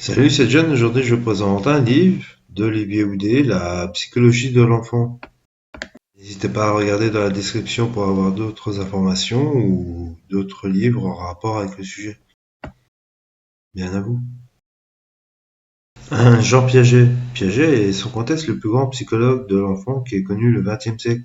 Salut, c'est John. Aujourd'hui, je vous présente un livre d'Olivier Houdet, La psychologie de l'enfant. N'hésitez pas à regarder dans la description pour avoir d'autres informations ou d'autres livres en rapport avec le sujet. Bien à vous. Jean Piaget. Piaget est sans conteste le plus grand psychologue de l'enfant qui est connu le XXe siècle.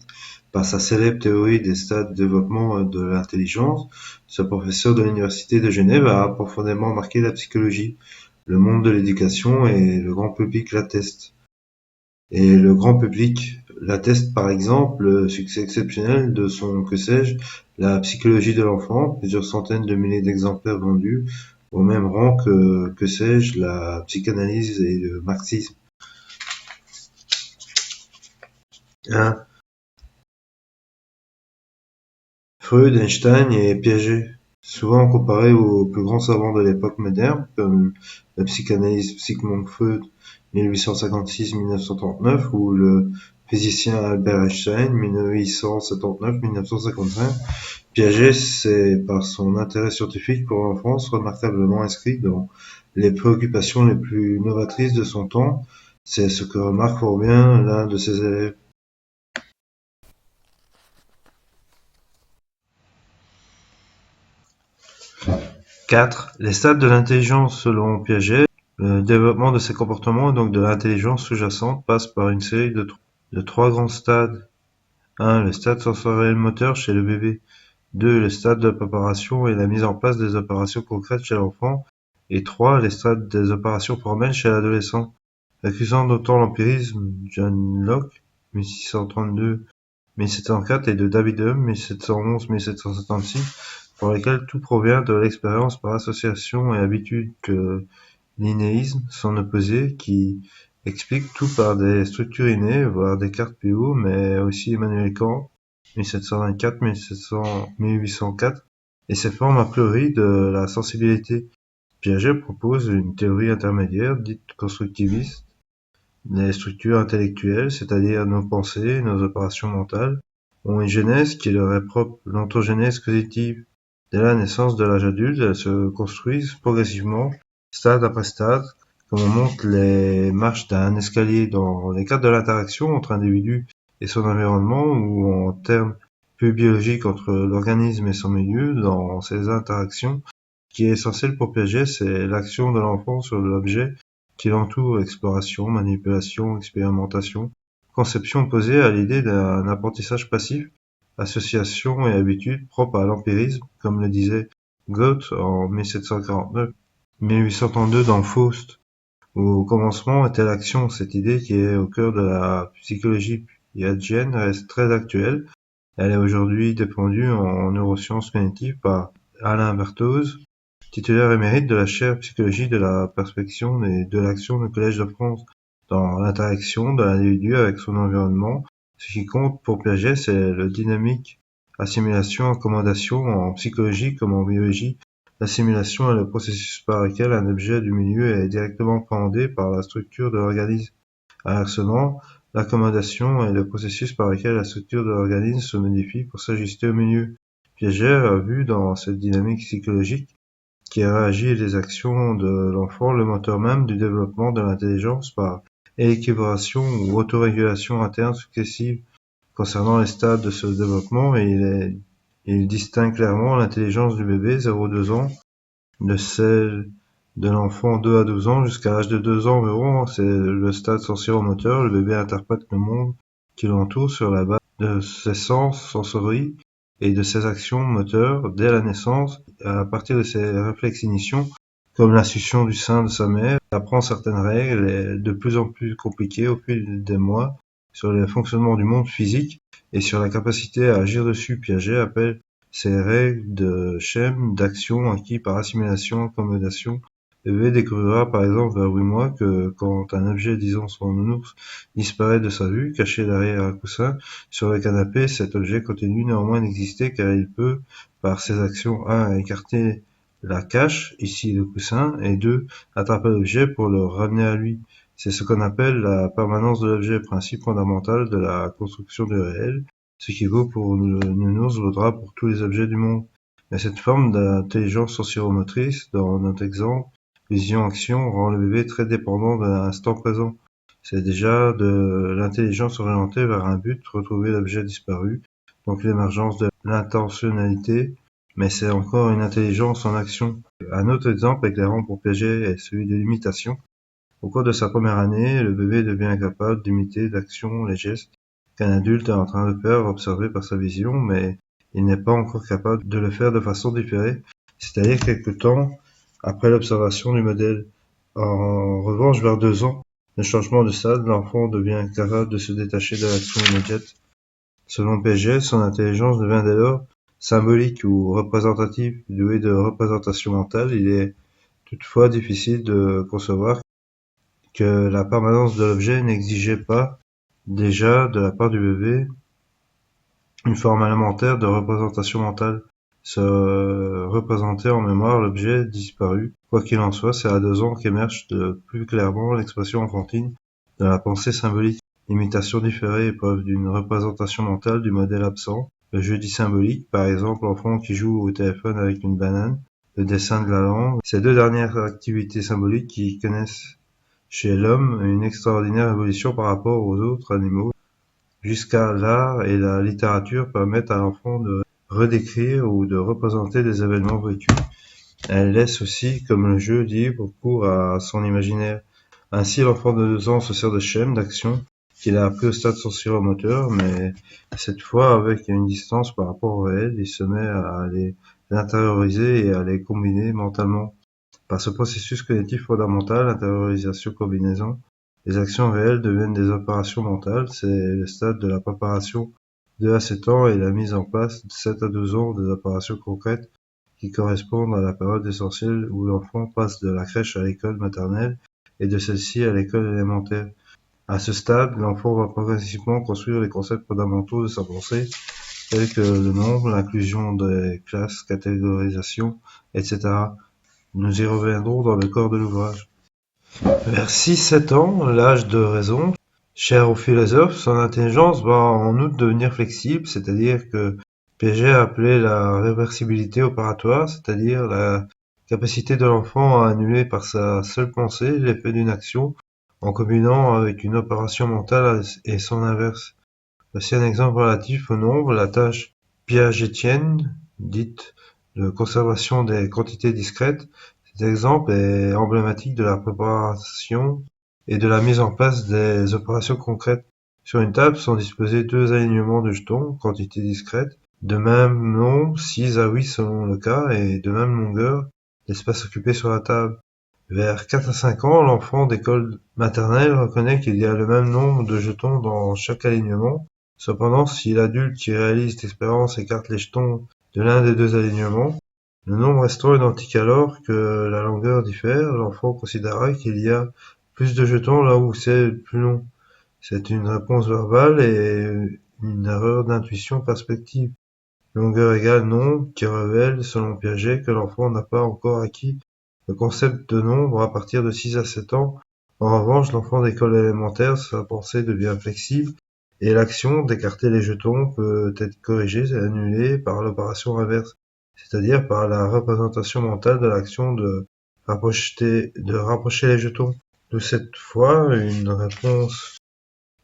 Par sa célèbre théorie des stades de développement de l'intelligence, ce professeur de l'Université de Genève a profondément marqué la psychologie. Le monde de l'éducation et le grand public l'attestent. Et le grand public l'atteste par exemple le succès exceptionnel de son que sais-je, La psychologie de l'enfant, plusieurs centaines de milliers d'exemplaires vendus, au même rang que sais-je, la psychanalyse et le marxisme. 1. Freud, Einstein et Piaget, souvent comparés aux plus grands savants de l'époque moderne, comme le psychanalyste Sigmund Freud 1856-1939 ou le physicien Albert Einstein 1879-1955. Piaget s'est, par son intérêt scientifique pour l'enfance, remarquablement inscrit dans les préoccupations les plus novatrices de son temps. C'est ce que remarque fort bien l'un de ses élèves. 4. Les stades de l'intelligence selon Piaget. Le développement de ces comportements et donc de l'intelligence sous-jacente passe par une série de trois grands stades. 1. Le stade sensoriel moteur chez le bébé. 2. Le stade de préparation et la mise en place des opérations concrètes chez l'enfant. Et 3. Les stades des opérations formelles chez l'adolescent. Accusant d'autant l'empirisme, John Locke, 1632-1704, et de David Hume, 1711-1776, pour lesquels tout provient de l'expérience par association et habitude, que l'innéisme, son opposé, qui explique tout par des structures innées, voire des cartes PO, mais aussi Emmanuel Kant, 1724-1804, et ses formes a priori de la sensibilité. Piaget propose une théorie intermédiaire, dite constructiviste. Les structures intellectuelles, c'est-à-dire nos pensées, nos opérations mentales, ont une genèse qui leur est propre, l'ontogénèse cognitive. Dès la naissance de l'âge adulte, elles se construisent progressivement, stade après stade, comme on monte les marches d'un escalier dans les cadres de l'interaction entre l'individu et son environnement, ou en termes plus biologiques entre l'organisme et son milieu dans ces interactions. Ce qui est essentiel pour Piaget, c'est l'action de l'enfant sur l'objet qui l'entoure, exploration, manipulation, expérimentation, conception opposée à l'idée d'un apprentissage passif, association et habitude propre à l'empirisme, comme le disait Goethe en 1749-1832 dans Faust, où au commencement était l'action. Cette idée qui est au cœur de la psychologie piagetienne reste très actuelle. Elle est aujourd'hui défendue en neurosciences cognitives par Alain Berthoz, titulaire émérite de la chaire psychologie de la perception et de l'action du Collège de France, dans l'interaction de l'individu avec son environnement. Ce qui compte pour Piaget, c'est le dynamique assimilation-accommodation en psychologie comme en biologie. L'assimilation est le processus par lequel un objet du milieu est directement appréhendé par la structure de l'organisme. Inversement, l'accommodation est le processus par lequel la structure de l'organisme se modifie pour s'ajuster au milieu. Piaget a vu dans cette dynamique psychologique qui réagit les actions de l'enfant le moteur même du développement de l'intelligence par équilibration ou autorégulation interne successive. Concernant les stades de ce développement, il distingue clairement l'intelligence du bébé 0-2 ans de celle de l'enfant 2 à 12 ans. Jusqu'à l'âge de 2 ans environ, c'est le stade sensoriel-moteur. Le bébé interprète le monde qui l'entoure sur la base de ses sens sensoriels et de ses actions moteurs dès la naissance. À partir de ses réflexes initiaux, comme la succion du sein de sa mère, il apprend certaines règles de plus en plus compliquées au fil des mois sur le fonctionnement du monde physique et sur la capacité à agir dessus. Piaget appelle ces règles de schème d'action acquis par assimilation, accommodation. Le bébé découvrira par exemple vers 8 mois que quand un objet, disons son nounours, disparaît de sa vue, caché derrière un coussin sur le canapé, cet objet continue néanmoins d'exister car il peut, par ses actions, 1. Écarter la cache, ici le coussin, et 2. Attraper l'objet pour le ramener à lui. C'est ce qu'on appelle la permanence de l'objet, principe fondamental de la construction du réel. Ce qui vaut pour le nounours vaudra pour tous les objets du monde. Mais cette forme d'intelligence sensoromotrice, dans notre exemple, vision-action rend le bébé très dépendant de l'instant présent. C'est déjà de l'intelligence orientée vers un but, retrouver l'objet disparu, donc l'émergence de l'intentionnalité, mais c'est encore une intelligence en action. Un autre exemple éclairant pour Piaget est celui de l'imitation. Au cours de sa première année, le bébé devient capable d'imiter l'action, les gestes qu'un adulte est en train de faire, observé par sa vision, mais il n'est pas encore capable de le faire de façon différée, c'est-à-dire quelque temps après l'observation du modèle. En revanche, vers 2 ans, le changement de stade, l'enfant devient capable de se détacher de l'action immédiate. Selon Piaget, son intelligence devient dès lors symbolique ou représentative. Doué de représentation mentale, il est toutefois difficile de concevoir que la permanence de l'objet n'exigeait pas déjà de la part du bébé une forme élémentaire de représentation mentale, se représenter en mémoire l'objet disparu. Quoi qu'il en soit, c'est à 2 ans qu'émerge de plus clairement l'expression enfantine de la pensée symbolique. L'imitation différée est preuve d'une représentation mentale du modèle absent. Le jeudi symbolique, par exemple l'enfant qui joue au téléphone avec une banane, le dessin de la langue, ces deux dernières activités symboliques qui connaissent chez l'homme une extraordinaire évolution par rapport aux autres animaux. Jusqu'à l'art et la littérature permettent à l'enfant de redécrire ou de représenter des événements vécus. Elles laissent aussi, comme le jeu, libre cours à son imaginaire. Ainsi, l'enfant de 2 ans se sert de schèmes d'action qu'il a appris au stade sensoriel-moteur, mais cette fois avec une distance par rapport au réel, il se met à les intérioriser et à les combiner mentalement. Par ce processus cognitif fondamental, intériorisation-combinaison, les actions réelles deviennent des opérations mentales. C'est le stade de la préparation de à 7 ans et la mise en place de 7 à 12 ans des opérations concrètes qui correspondent à la période essentielle où l'enfant passe de la crèche à l'école maternelle et de celle-ci à l'école élémentaire. À ce stade, l'enfant va progressivement construire les concepts fondamentaux de sa pensée, tels que le nombre, l'inclusion des classes, catégorisation, etc. Nous y reviendrons dans le corps de l'ouvrage. Vers 6-7 ans, l'âge de raison, cher aux philosophes, son intelligence va en outre devenir flexible, c'est-à-dire que Piaget a appelé la réversibilité opératoire, c'est-à-dire la capacité de l'enfant à annuler par sa seule pensée l'effet d'une action en combinant avec une opération mentale et son inverse. Voici un exemple relatif au nombre. La tâche piagétienne, dite de conservation des quantités discrètes, cet exemple est emblématique de la préparation et de la mise en place des opérations concrètes. Sur une table sont disposés 2 alignements de jetons, quantités discrètes, de même nombre, 6 à 8 selon le cas, et de même longueur, l'espace occupé sur la table. Vers 4 à 5 ans, l'enfant d'école maternelle reconnaît qu'il y a le même nombre de jetons dans chaque alignement. Cependant, si l'adulte qui réalise l'expérience écarte les jetons de l'un des 2 alignements, le nombre restant identique alors que la longueur diffère, l'enfant considérera qu'il y a plus de jetons là où c'est plus long. C'est une réponse verbale et une erreur d'intuition perspective. Longueur égale nombre qui révèle, selon Piaget, que l'enfant n'a pas encore acquis le concept de nombre à partir de 6 à 7 ans. En revanche, l'enfant d'école élémentaire, sa pensée devient flexible et l'action d'écarter les jetons peut être corrigée et annulée par l'opération inverse, c'est-à-dire par la représentation mentale de l'action de rapprocher les jetons. D'où cette fois une réponse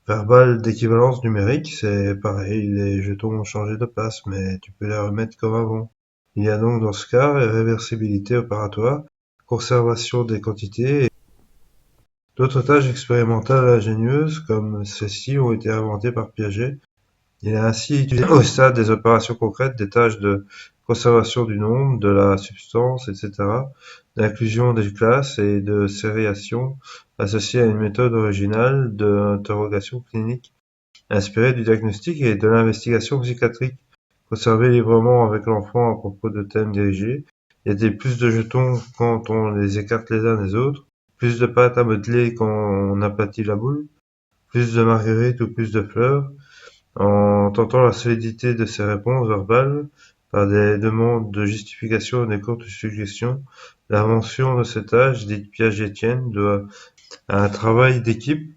verbale d'équivalence numérique, c'est pareil, les jetons ont changé de place, mais tu peux les remettre comme avant. Il y a donc dans ce cas réversibilité opératoire, conservation des quantités. D'autres tâches expérimentales ingénieuses comme celles-ci ont été inventées par Piaget. Il a ainsi utilisé au stade des opérations concrètes des tâches de conservation du nombre, de la substance, etc., d'inclusion des classes et de sériation associées à une méthode originale d'interrogation clinique inspirée du diagnostic et de l'investigation psychiatrique. Conserver librement avec l'enfant à propos de thèmes dirigés. Y a-t-il plus de jetons quand on les écarte les uns des autres? Plus de pâte à modeler quand on aplatit la boule? Plus de marguerites ou plus de fleurs? En tentant la solidité de ces réponses verbales par des demandes de justification et des courtes suggestions, l'invention de cet âge, dite piagétienne, doit à un travail d'équipe.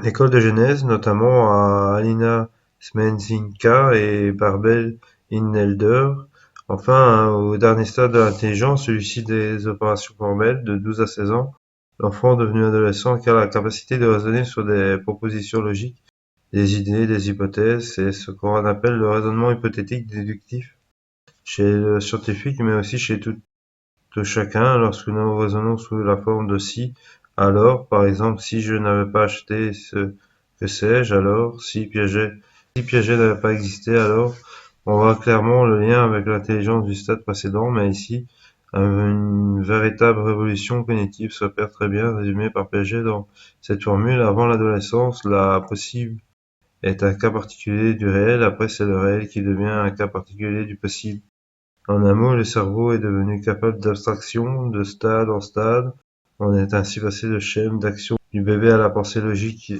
L'école de Genèse, notamment à Alina Smenzinka et Barbel Innelder, Enfin, au dernier stade de l'intelligence, celui-ci des opérations formelles, de 12 à 16 ans, l'enfant devenu adolescent acquiert la capacité de raisonner sur des propositions logiques, des idées, des hypothèses, c'est ce qu'on appelle le raisonnement hypothétique déductif chez le scientifique, mais aussi chez tout chacun, lorsque nous raisonnons sous la forme de si, alors, par exemple, si je n'avais pas acheté ce que sais-je, alors, si Piaget n'avait pas existé, alors, on voit clairement le lien avec l'intelligence du stade précédent, mais ici, une véritable révolution cognitive s'opère très bien résumée par Piaget dans cette formule. Avant l'adolescence, la possible est un cas particulier du réel, après c'est le réel qui devient un cas particulier du possible. En un mot, le cerveau est devenu capable d'abstraction, de stade en stade. On est ainsi passé de schèmes d'action du bébé à la pensée logique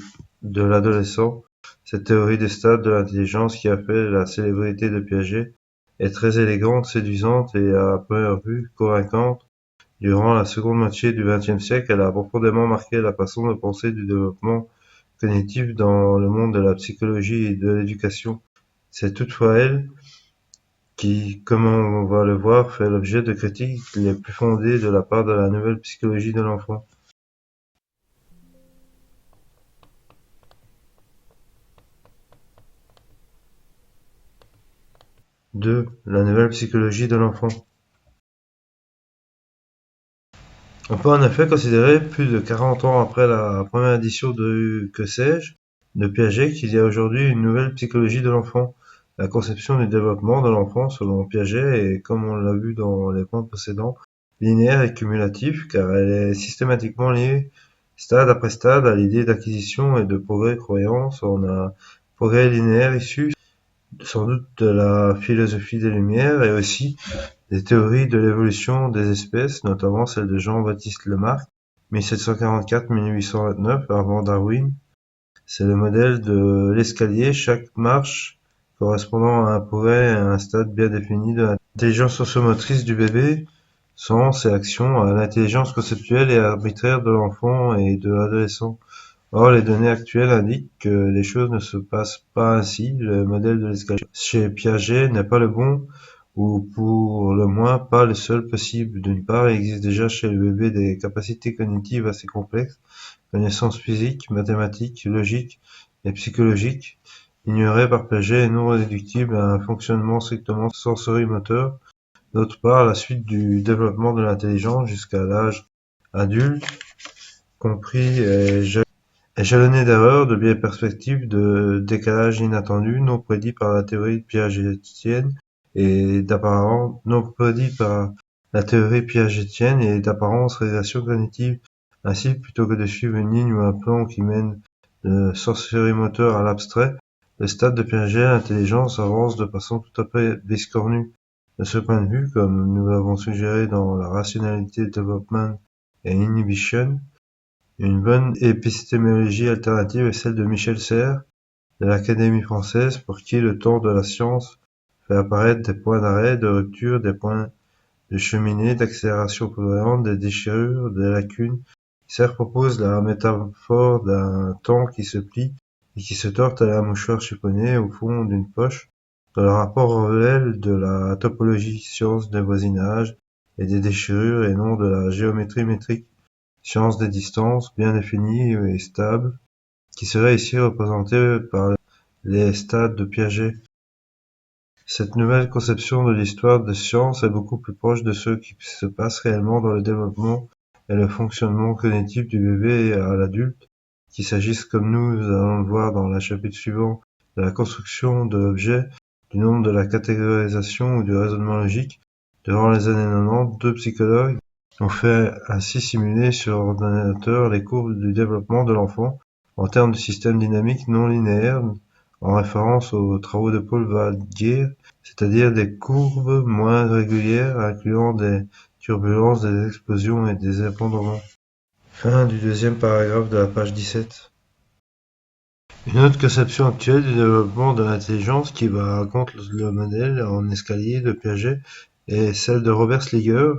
de l'adolescent. Cette théorie des stades de l'intelligence qui a fait la célébrité de Piaget est très élégante, séduisante et à première vue convaincante. Durant la seconde moitié du XXe siècle, elle a profondément marqué la façon de penser du développement cognitif dans le monde de la psychologie et de l'éducation. C'est toutefois elle qui, comme on va le voir, fait l'objet de critiques les plus fondées de la part de la nouvelle psychologie de l'enfant. 2. La nouvelle psychologie de l'enfant. On peut en effet considérer, plus de 40 ans après la première édition de Que sais-je de Piaget, qu'il y a aujourd'hui une nouvelle psychologie de l'enfant. La conception du développement de l'enfant, selon Piaget, est, comme on l'a vu dans les points précédents, linéaire et cumulative, car elle est systématiquement liée, stade après stade, à l'idée d'acquisition et de progrès croyance. On a progrès linéaire issu sans doute de la philosophie des Lumières et aussi des théories de l'évolution des espèces, notamment celle de Jean-Baptiste Lamarck, 1754-1829, avant Darwin. C'est le modèle de l'escalier, chaque marche correspondant à un progrès et à un stade bien défini de l'intelligence sociomotrice du bébé, sens et action, à l'intelligence conceptuelle et arbitraire de l'enfant et de l'adolescent. Or, les données actuelles indiquent que les choses ne se passent pas ainsi. Le modèle de l'escalier chez Piaget n'est pas le bon, ou pour le moins pas le seul possible. D'une part, il existe déjà chez le bébé des capacités cognitives assez complexes, connaissances physiques, mathématiques, logiques et psychologiques, ignorées par Piaget et non réductibles à un fonctionnement strictement sensorimoteur. D'autre part, à la suite du développement de l'intelligence jusqu'à l'âge adulte, compris est jalonné d'erreurs, de biais perspectives, de décalages inattendus, non prédits par la théorie piagétienne et d'apparentes régressions cognitives. Ainsi, plutôt que de suivre une ligne ou un plan qui mène de sensorimoteur à l'abstrait, le stade de Piaget, l'intelligence avance de façon tout à fait biscornue. De ce point de vue, comme nous l'avons suggéré dans la Rationality Development and Inhibition, une bonne épistémologie alternative est celle de Michel Serres, de l'Académie française, pour qui le temps de la science fait apparaître des points d'arrêt, de rupture, des points de cheminée, d'accélération cohérente, des déchirures, des lacunes. Serres propose la métaphore d'un temps qui se plie et qui se tord tel un mouchoir chiffonné au fond d'une poche, dans le rapport réel de la topologie, science des voisinages et des déchirures et non de la géométrie métrique, science des distances, bien définie et stable, qui serait ici représentée par les stades de Piaget. Cette nouvelle conception de l'histoire des sciences est beaucoup plus proche de ce qui se passe réellement dans le développement et le fonctionnement cognitif du bébé à l'adulte, qu'il s'agisse, comme nous allons le voir dans le chapitre suivant, de la construction de l'objet, du nombre de la catégorisation ou du raisonnement logique. Durant les années 90, deux psychologues ont fait ainsi simuler sur ordinateur les courbes du développement de l'enfant en termes de systèmes dynamiques non linéaires, en référence aux travaux de Paul Valguier, c'est-à-dire des courbes moins régulières incluant des turbulences, des explosions et des effondrements. Fin du deuxième paragraphe de la page 17. Une autre conception actuelle du développement de l'intelligence qui va contre le modèle en escalier de Piaget est celle de Robert Sliger,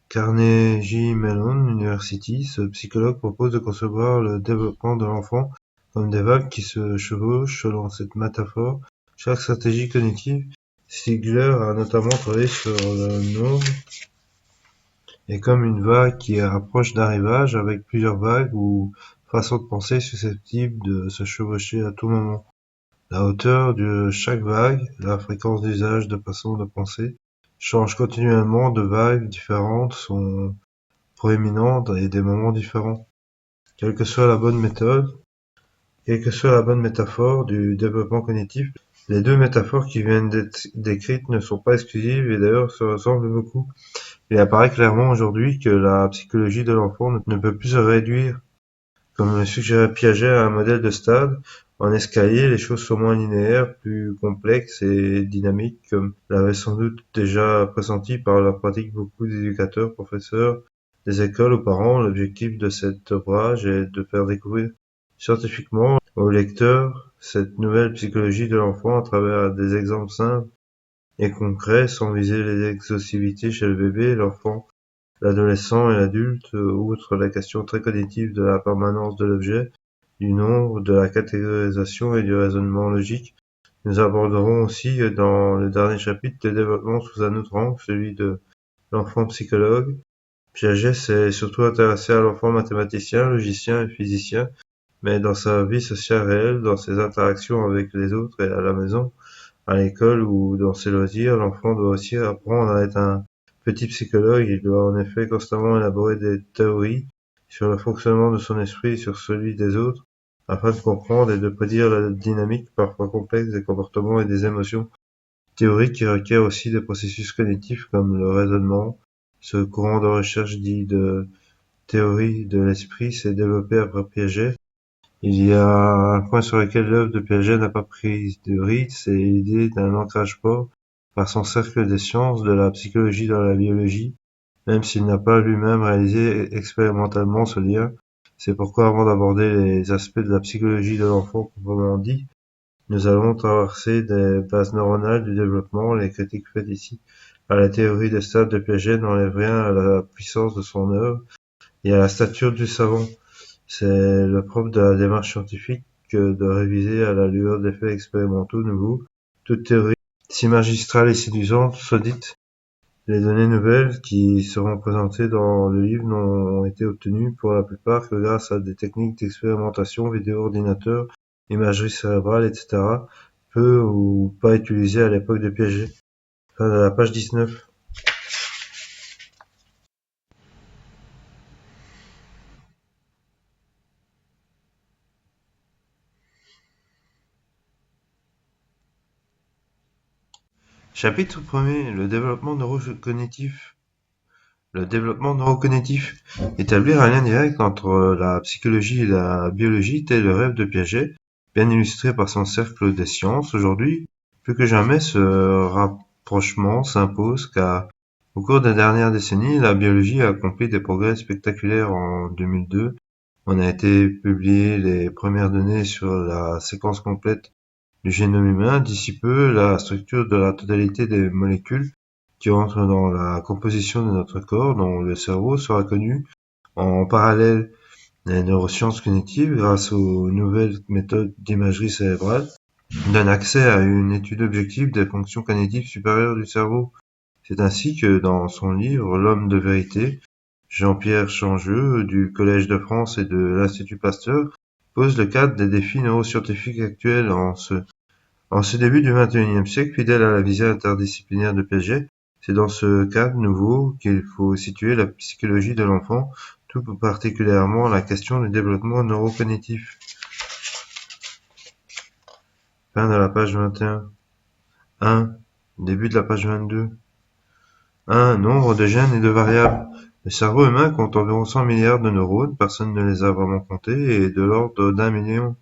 Carnegie Mellon University. Ce psychologue propose de concevoir le développement de l'enfant comme des vagues qui se chevauchent. Selon cette métaphore, chaque stratégie cognitive Stigler a notamment travaillé sur le nombre et comme une vague qui rapproche d'un rivage avec plusieurs vagues ou façons de penser susceptibles de se chevaucher à tout moment. La hauteur de chaque vague, la fréquence d'usage de façons de penser, change continuellement de vagues différentes sont proéminentes et des moments différents. Quelle que soit la bonne méthode, quelle que soit la bonne métaphore du développement cognitif, les deux métaphores qui viennent d'être décrites ne sont pas exclusives et d'ailleurs se ressemblent beaucoup. Il apparaît clairement aujourd'hui que la psychologie de l'enfant ne peut plus se réduire, comme le suggérait Piaget, à un modèle de stade. En escalier, les choses sont moins linéaires, plus complexes et dynamiques, comme l'avaient sans doute déjà pressenti par la pratique beaucoup d'éducateurs, professeurs, des écoles ou parents. L'objectif de cet ouvrage est de faire découvrir scientifiquement aux lecteurs cette nouvelle psychologie de l'enfant à travers des exemples simples et concrets, sans viser les exhaustivités chez le bébé, l'enfant, l'adolescent et l'adulte, outre la question très cognitive de la permanence de l'objet, du nombre, de la catégorisation et du raisonnement logique. Nous aborderons aussi dans le dernier chapitre le développement sous un autre angle, celui de l'enfant psychologue. Piaget s'est surtout intéressé à l'enfant mathématicien, logicien et physicien, mais dans sa vie sociale réelle, dans ses interactions avec les autres et à la maison, à l'école ou dans ses loisirs, l'enfant doit aussi apprendre à être un petit psychologue. Il doit en effet constamment élaborer des théories sur le fonctionnement de son esprit et sur celui des autres, afin de comprendre et de prédire la dynamique parfois complexe des comportements et des émotions. Théorie qui requiert aussi des processus cognitifs comme le raisonnement. Ce courant de recherche dit de théorie de l'esprit s'est développé après Piaget. Il y a un point sur lequel l'œuvre de Piaget n'a pas pris de ride, c'est l'idée d'un ancrage fort par son cercle des sciences de la psychologie dans la biologie, même s'il n'a pas lui-même réalisé expérimentalement ce lien. C'est pourquoi avant d'aborder les aspects de la psychologie de l'enfant proprement dit, nous allons traverser des bases neuronales du développement. Les critiques faites ici à la théorie des stades de Piaget n'enlèvent rien à la puissance de son œuvre et à la stature du savant. C'est le propre de la démarche scientifique que de réviser à la lueur d'effets expérimentaux nouveaux toute théorie, si magistrale et séduisante soit dite. Les données nouvelles qui seront présentées dans le livre n'ont été obtenues pour la plupart que grâce à des techniques d'expérimentation, vidéo ordinateur, imagerie cérébrale, etc., peu ou pas utilisées à l'époque de Piaget. Fin de la page 19. Chapitre 1er. Le développement neurocognitif. Le développement neurocognitif. Établir un lien direct entre la psychologie et la biologie, tel le rêve de Piaget, bien illustré par son cercle des sciences. Aujourd'hui, plus que jamais, ce rapprochement s'impose car, au cours des dernières décennies, la biologie a accompli des progrès spectaculaires. En 2002, on a été publié les premières données sur la séquence complète du génome humain. D'ici peu, la structure de la totalité des molécules qui entrent dans la composition de notre corps, dont le cerveau, sera connue. En parallèle, les neurosciences cognitives, grâce aux nouvelles méthodes d'imagerie cérébrale, donnent accès à une étude objective des fonctions cognitives supérieures du cerveau. C'est ainsi que, dans son livre L'homme de vérité, Jean-Pierre Changeux, du Collège de France et de l'Institut Pasteur, pose le cadre des défis neuroscientifiques actuels. En ce début du XXIe siècle, fidèle à la vision interdisciplinaire de Piaget, c'est dans ce cadre nouveau qu'il faut situer la psychologie de l'enfant, tout particulièrement la question du développement neurocognitif. Fin de la page 21. 1. Début de la page 22. 1. Nombre de gènes et de variables. Le cerveau humain compte environ 100 milliards de neurones, personne ne les a vraiment comptés, et de l'ordre d'1 million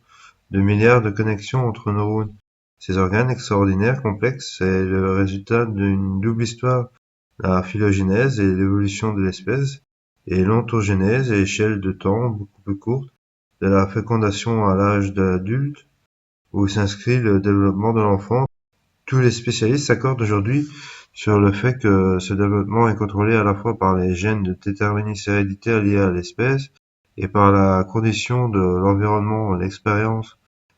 de milliards de connexions entre neurones. Ces organes extraordinaires, complexes, c'est le résultat d'une double histoire, la phylogénèse et l'évolution de l'espèce, et l'ontogenèse à échelle de temps beaucoup plus courte, de la fécondation à l'âge de l'adulte, où s'inscrit le développement de l'enfant. Tous les spécialistes s'accordent aujourd'hui sur le fait que ce développement est contrôlé à la fois par les gènes de déterminisme héréditaire liés à l'espèce et par la condition de l'environnement, l'expérience.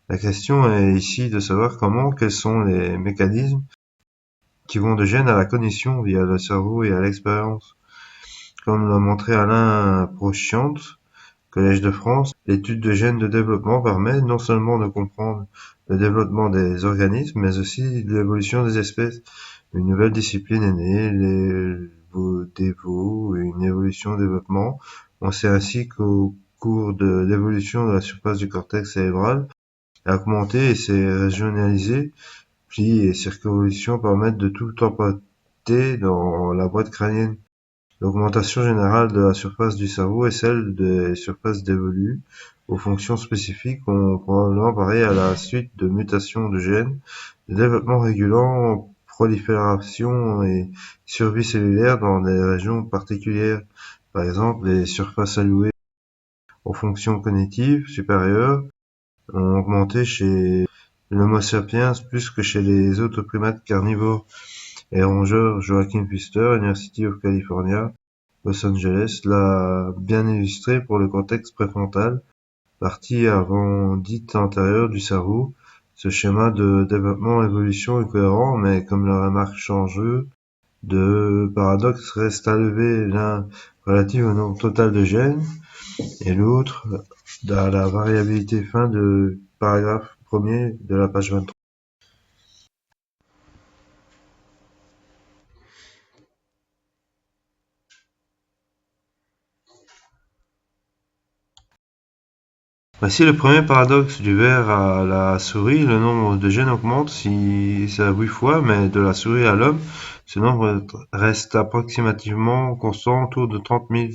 La question est ici de savoir comment, quels sont les mécanismes qui vont de gènes à la cognition via le cerveau et à l'expérience. Comme l'a montré Alain Prochiant, Collège de France, l'étude de gènes de développement permet non seulement de comprendre le développement des organismes, mais aussi l'évolution des espèces. Une nouvelle discipline est née, l'évo-dévo, une évolution-développement. On sait ainsi qu'au cours de l'évolution de la surface du cortex cérébral a augmenté et s'est régionalisé. Plis et circonvolution permettent de tout emporter dans la boîte crânienne. L'augmentation générale de la surface du cerveau et celle des surfaces dévolues aux fonctions spécifiques ont probablement pareil à la suite de mutations de gènes, de développement régulant prolifération et survie cellulaire dans des régions particulières. Par exemple, les surfaces allouées aux fonctions cognitives supérieures ont augmenté chez l'Homo sapiens plus que chez les autres primates carnivores. Et rongeur Joaquin Pfister, University of California, Los Angeles, l'a bien illustré pour le cortex préfrontal, partie avant dite antérieure du cerveau. Ce schéma de développement-évolution est cohérent, mais comme le remarque Changeux, deux paradoxes restent à lever, l'un relatif au nombre total de gènes et l'autre à la variabilité. Fin de paragraphe premier de la page 23. Voici le premier paradoxe du ver à la souris. Le nombre de gènes augmente si c'est 8 fois, mais de la souris à l'homme, ce nombre reste approximativement constant autour de 30 000.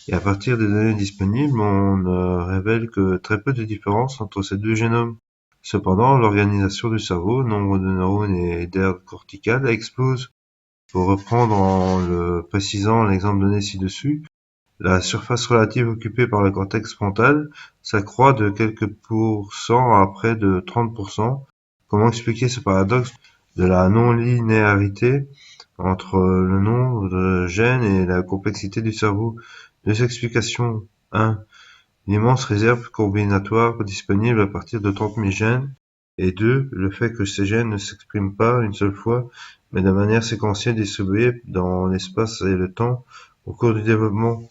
Et à partir des données disponibles, on ne révèle que très peu de différence entre ces deux génomes. Cependant, l'organisation du cerveau, nombre de neurones et d'aires corticales explose. Pour reprendre en le précisant l'exemple donné ci-dessus, la surface relative occupée par le cortex frontal s'accroît de quelques pourcents à près de 30%. Comment expliquer ce paradoxe de la non-linéarité entre le nombre de gènes et la complexité du cerveau? Deux explications. 1. L'immense réserve combinatoire disponible à partir de 30 000 gènes. Et 2. Le fait que ces gènes ne s'expriment pas une seule fois, mais de manière séquentielle distribuée dans l'espace et le temps au cours du développement.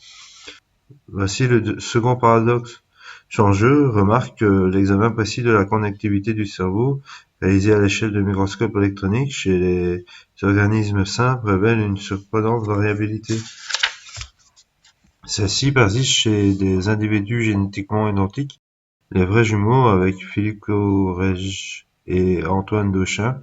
Voici le second paradoxe. Changeux remarque que l'examen précis de la connectivité du cerveau, réalisé à l'échelle de microscopes électroniques chez les organismes simples, révèle une surprenante variabilité. Celle-ci persiste chez des individus génétiquement identiques, les vrais jumeaux avec Philippe Corrège et Antoine Dauchin.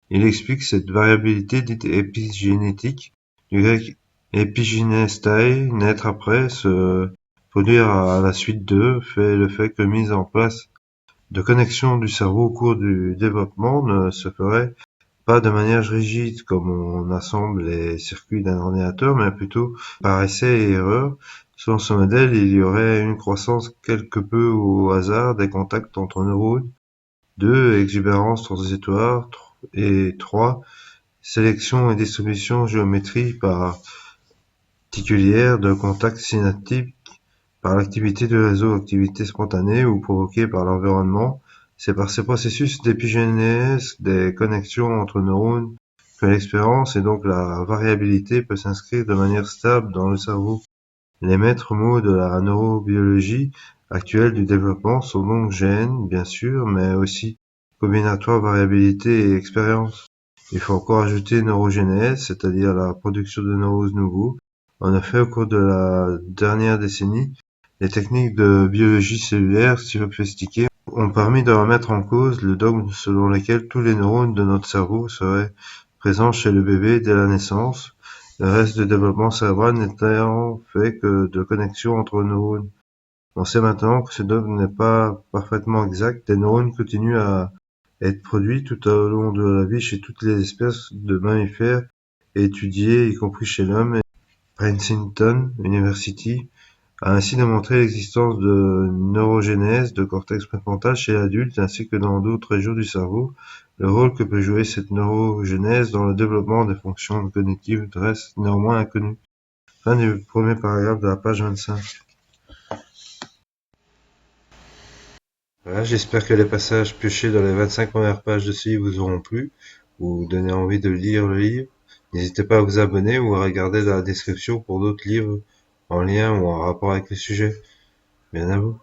Il explique cette variabilité dite épigénétique, du grec epigenestai, naître après, se produire à la suite de, fait le fait que mise en place de connexions du cerveau au cours du développement ne se ferait pas de manière rigide comme on assemble les circuits d'un ordinateur, mais plutôt par essai et erreur. Selon ce modèle, il y aurait une croissance quelque peu au hasard des contacts entre neurones, 2. Exubérance transitoire, et 3. Sélection et distribution géométrique particulière de contacts synaptiques par l'activité du réseau, activité spontanée ou provoquée par l'environnement. C'est par ces processus d'épigénèse des connexions entre neurones que l'expérience et donc la variabilité peut s'inscrire de manière stable dans le cerveau. Les maîtres mots de la neurobiologie actuelle du développement sont donc gènes, bien sûr, mais aussi combinatoire, variabilité et expérience. Il faut encore ajouter neurogénèse, c'est-à-dire la production de neurones nouveaux. En effet, au cours de la dernière décennie, les techniques de biologie cellulaire sophistiquées ont permis de remettre en cause le dogme selon lequel tous les neurones de notre cerveau seraient présents chez le bébé dès la naissance, le reste du développement cérébral n'étant fait que de connexions entre neurones. On sait maintenant que ce dogme n'est pas parfaitement exact. Des neurones continuent à être produits tout au long de la vie chez toutes les espèces de mammifères étudiées, y compris chez l'homme. Princeton University a ainsi démontré l'existence de neurogénèse de cortex préfrontal chez l'adulte ainsi que dans d'autres régions du cerveau. Le rôle que peut jouer cette neurogénèse dans le développement des fonctions cognitives reste néanmoins inconnu. Fin du premier paragraphe de la page 25. Voilà, j'espère que les passages piochés dans les 25 premières pages de ce livre vous auront plu. vous donner envie de lire le livre, n'hésitez pas à vous abonner ou à regarder dans la description pour d'autres livres en lien ou en rapport avec le sujet. Bien à vous.